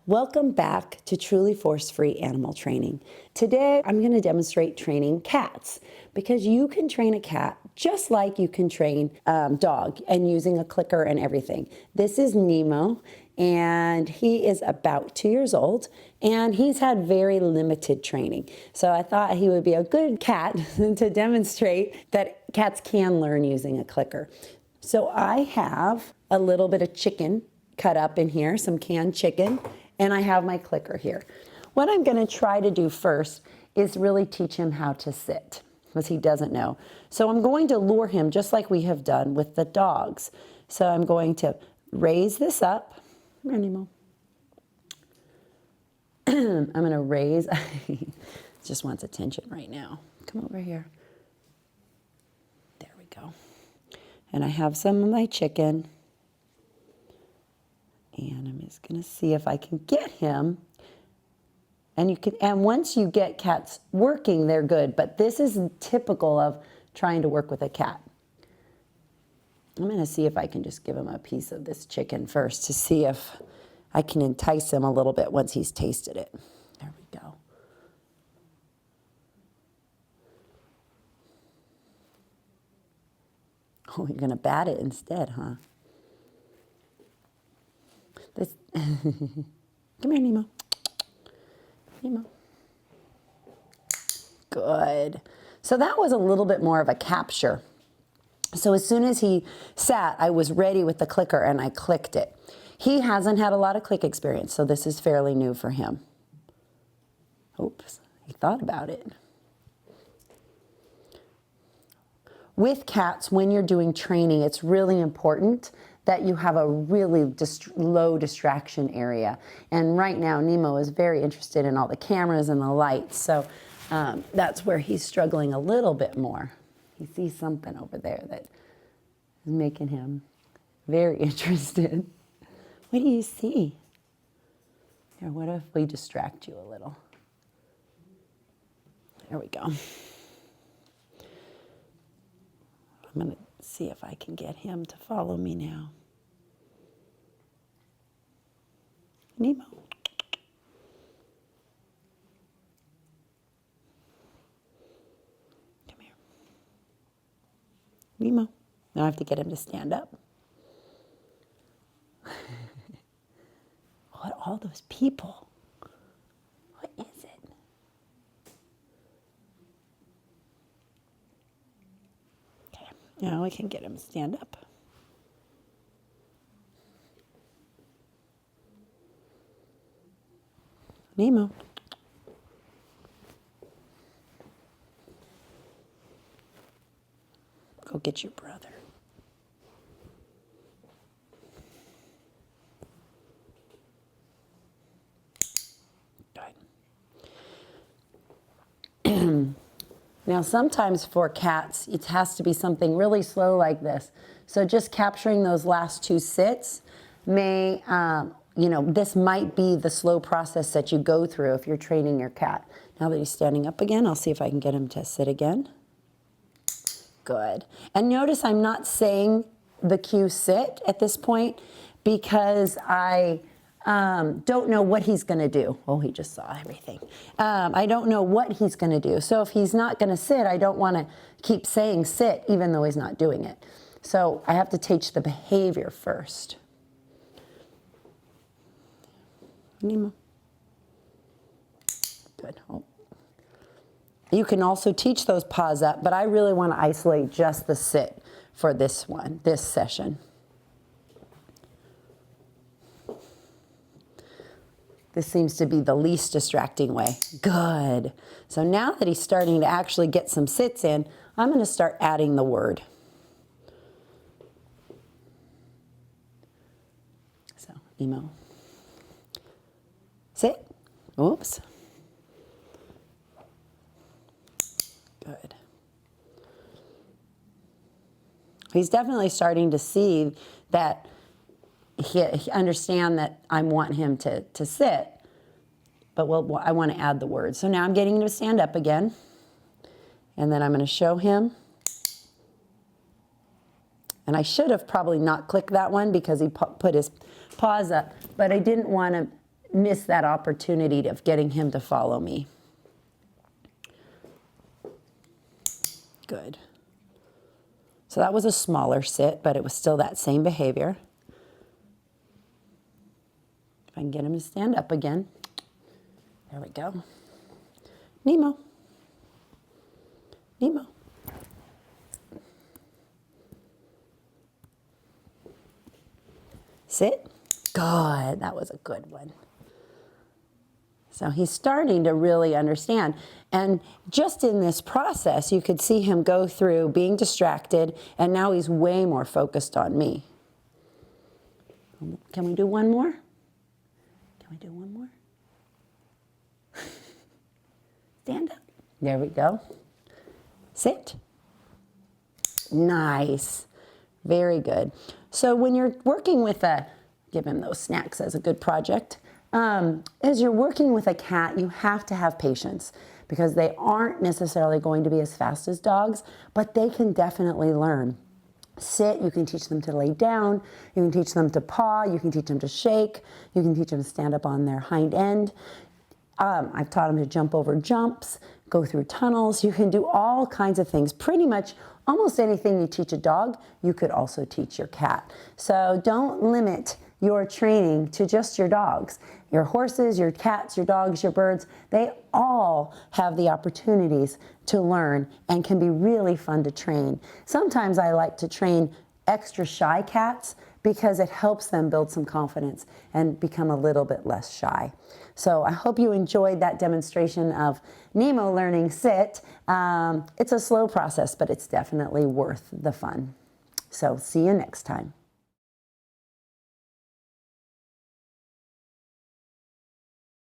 Welcome back to Truly Force-Free Animal Training. Today I'm going to demonstrate training cats because you can train a cat just like you can train a dog and using a clicker and everything. This is Nemo and he is about 2 years old and he's had very limited training. So I thought he would be a good cat to demonstrate that cats can learn using a clicker. So I have a little bit of chicken cut up in here, some canned chicken, and I have my clicker here. What I'm going to try to do first is really teach him how to sit, because he doesn't know. So I'm going to lure him just like we have done with the dogs. So I'm going to raise this up. Come here, Nemo. I'm going to raise, just wants attention right now. Come over here. There we go. And I have some of my chicken. And I'm just going to see if I can get him. And you can, and once you get cats working, they're good. But this is typical of trying to work with a cat. I'm going to see if I can just give him a piece of this chicken first to see if I can entice him a little bit once he's tasted it. There we go. Oh, you're going to bat it instead, huh? This Come here, Nemo. Nemo. Good. So that was a little bit more of a capture. So as soon as he sat, I was ready with the clicker and I clicked it. He hasn't had a lot of click experience, so this is fairly new for him. Oops, he thought about it. With cats, when you're doing training, it's really important that you have a really low distraction area. And right now, Nemo is very interested in all the cameras and the lights, so that's where he's struggling a little bit more. He sees something over there that is making him very interested. What do you see? Here, what if we distract you a little? There we go. I'm going to see if I can get him to follow me now. Nemo. Come here. Nemo. Now I have to get him to stand up. What, all those people? What is it? Okay, now I can get him to stand up. Nemo. Go get your brother. Good. Now sometimes for cats, it has to be something really slow like this. So just capturing those last two sits may, this might be the slow process that you go through if you're training your cat. Now that he's standing up again, I'll see if I can get him to sit again. Good. And notice I'm not saying the cue sit at this point because I don't know what he's going to do. Oh, he just saw everything. I don't know what he's going to do. So if he's not going to sit, I don't want to keep saying sit even though he's not doing it. So I have to teach the behavior first. Nemo. Good. Oh. You can also teach those paws up, but I really want to isolate just the sit for this one, this session. This seems to be the least distracting way. Good. So now that he's starting to actually get some sits in, I'm going to start adding the word. So, Nemo. Sit. Oops. Good. He's definitely starting to see that he understand that I want him to sit, but I want to add the word. So now I'm getting him to stand up again, and then I'm going to show him. And I should have probably not clicked that one because he put his paws up, but I didn't want to miss that opportunity of getting him to follow me. Good. So that was a smaller sit, but it was still that same behavior. If I can get him to stand up again. There we go. Nemo. Nemo. Sit. Good. That was a good one. So he's starting to really understand. And just in this process, you could see him go through being distracted, and now he's way more focused on me. Can we do one more? Can we do one more? Stand up. There we go. Sit. Nice. Very good. So when you're working with give him those snacks as a good project. As you're working with a cat, you have to have patience because they aren't necessarily going to be as fast as dogs, but they can definitely learn. Sit, you can teach them to lay down, you can teach them to paw, you can teach them to shake, you can teach them to stand up on their hind end. I've taught them to jump over jumps, go through tunnels. You can do all kinds of things. Pretty much almost anything you teach a dog, you could also teach your cat. So don't limit your training to just your dogs. Your horses, your cats, your dogs, your birds, they all have the opportunities to learn and can be really fun to train. Sometimes I like to train extra shy cats because it helps them build some confidence and become a little bit less shy. So I hope you enjoyed that demonstration of Nemo learning sit. It's a slow process, but it's definitely worth the fun. So see you next time.